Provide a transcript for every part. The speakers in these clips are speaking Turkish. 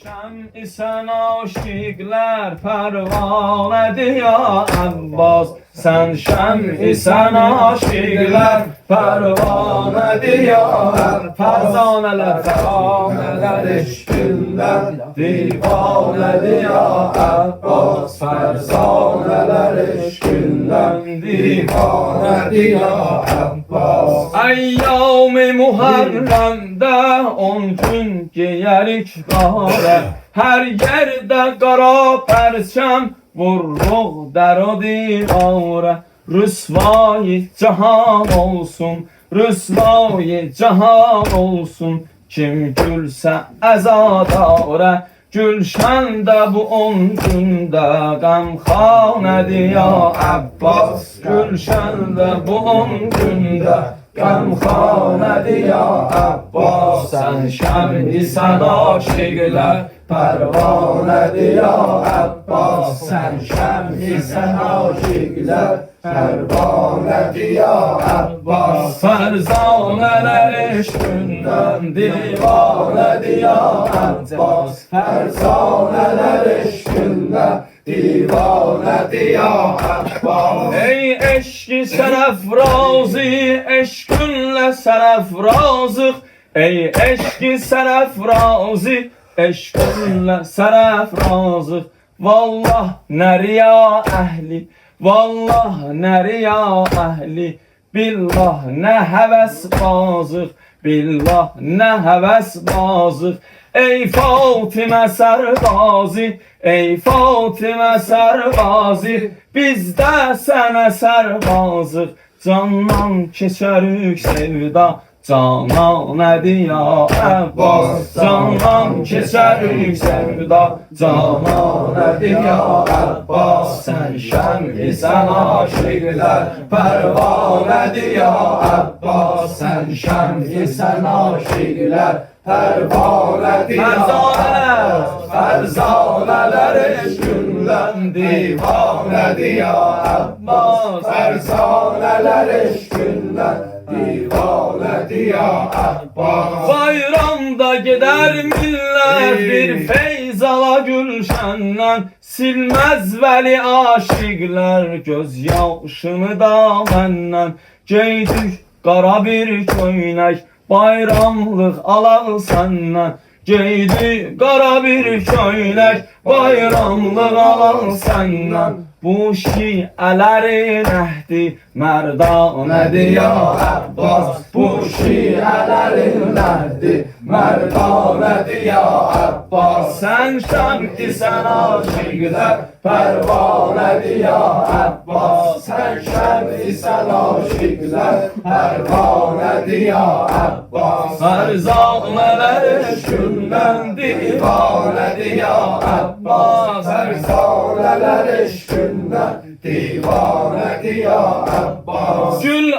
Şem isen aşıklar pervanedir ya Abbas. Sen şem isen aşıklar pervanedir ya Abbas. Ferzaneler eşkünden divanedir ya Abbas. Ferzaneler eşkünden divanedir ya Abbas. Eyyam-ı Muharrem'de 10 gün giyerik qara. Her yerde qara perçem vuruq der o divara. Rüsvayı cahan olsun, rüsvayı cahan olsun. Kim gülse azadara, Gülşende bu 10 günde gamxanedir ya Abbas. Gülşende bu 10 günde gamxanedir ya Abbas. Sen şem-i sen aşıklar pervanedir ya Abbas. Sen şem-i sen aşıklar pervanedir ya Abbas. Ferzaneler eşkünden divanedir ya Abbas. Ferzaneler eşkünden divanedir ya Abbas. Ey eşki serafrazi, eşkünle serafrazıq. Ey eşki serafrazi, eşkünle serafrazıq. Vallah neriya ehli, vallah neriya ehli. Billah ne heves bazıq, billah ne heves bazıq. Ey Fatime Serbazi, ey Fatime Serbazi, biz de sənə sərbazıq. Candan keçərik sevda, cananədir ya Abbas. Candan keçərik sevda, cananədir ya Abbas. Sən şəm-i sən aşıklar pervanedir ya Abbas. Sən şəm-i sən aşıklar pervanedir ya Abbas. Ferzaneler eşkünden divanedir ya Abbas. Ferzaneler eşkünden divanedir ya Abbas. Bayramda gider millet bir feyz ala Gülşenden. Silmez veli aşıklar göz yaşını da benden. Geydik qara bir köynək, bayramlıq alaq səndən. Geydi qara bir köynək, bayramlıq alaq səndən. Bu şiələrin əhdi mərdanədir ya Abbas. Bu şiələrin əhdi mərdanədir ya Abbas. Sən şəm-i sən aşıklar pervanedir ya Abbas. Sen şem-i sen aşıklar pervanedir ya Abbas. Ferzaneler eşkünden divanedir ya Abbas. Ferzaneler eşkünden divanedir ya Abbas. Gül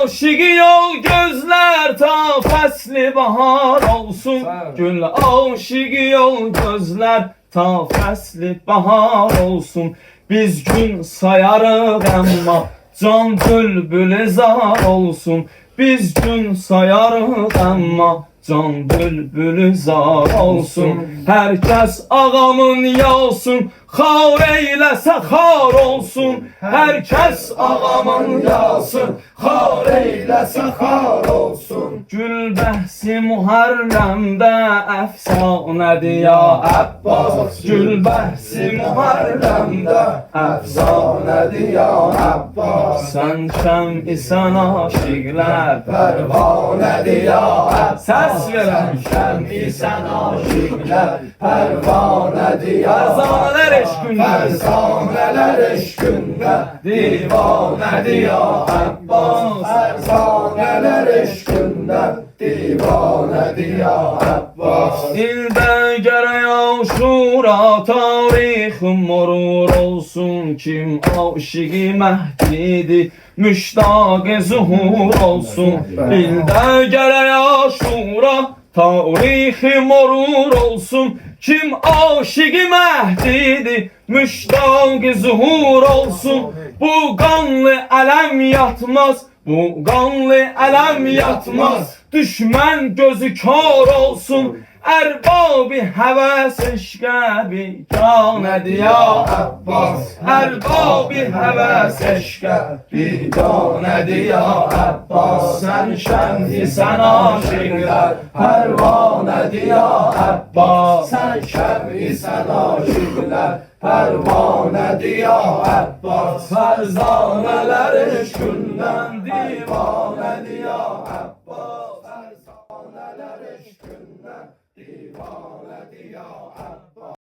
aşığı yol gözler ta fasli bahar olsun. Gül aşığı yol gözler ta fasli bahar olsun. Biz gün sayarıq amma can bülbülü zar olsun. Biz gün sayarıq amma can bülbülü zar olsun. Herkes ağamın yalsın, xar eyləsə xar olsun. Herkes ağamın yalsın, xar eyləsə xar olsun. Gül bəhsi Muharremdə əfsanədir ya Abbas. Gül bəhsi Muharremdə əfsanədir ya Abbas. Sən şəm-i sən aşıklar pervanedir ya Abbas. Səs verən şəm-i sən aşıklar pervanedir ya Abbas. Ferzaneler eşkünde divanedir ya Abbas. Ferzaneler eşkünde divanedir ya Abbas. İldə gərək aşura tarixim murur olsun. Kim aşığı Məhdidir müştaq-ı zuhur olsun. İldə gərək aşura tarixi murur olsun. Kim aşığı Məhdidir müştaq-ı zuhur olsun. Bu qanlı ələm yatmaz, bu qanlı ələm yatmaz. Düşmən gözü kar olsun. Erbabi heves eşke biganedir ya Abbas. Erbabi heves eşke biganedir ya Abbas. Sen şemsi sen aşıklar pervanedir ya Abbas. Sen şemsi sen aşıklar pervanedir ya Abbas. Ferzaneler eşkünden divanedir ya Abbas. Ferzaneler eşkünden divanedir ya Abbas.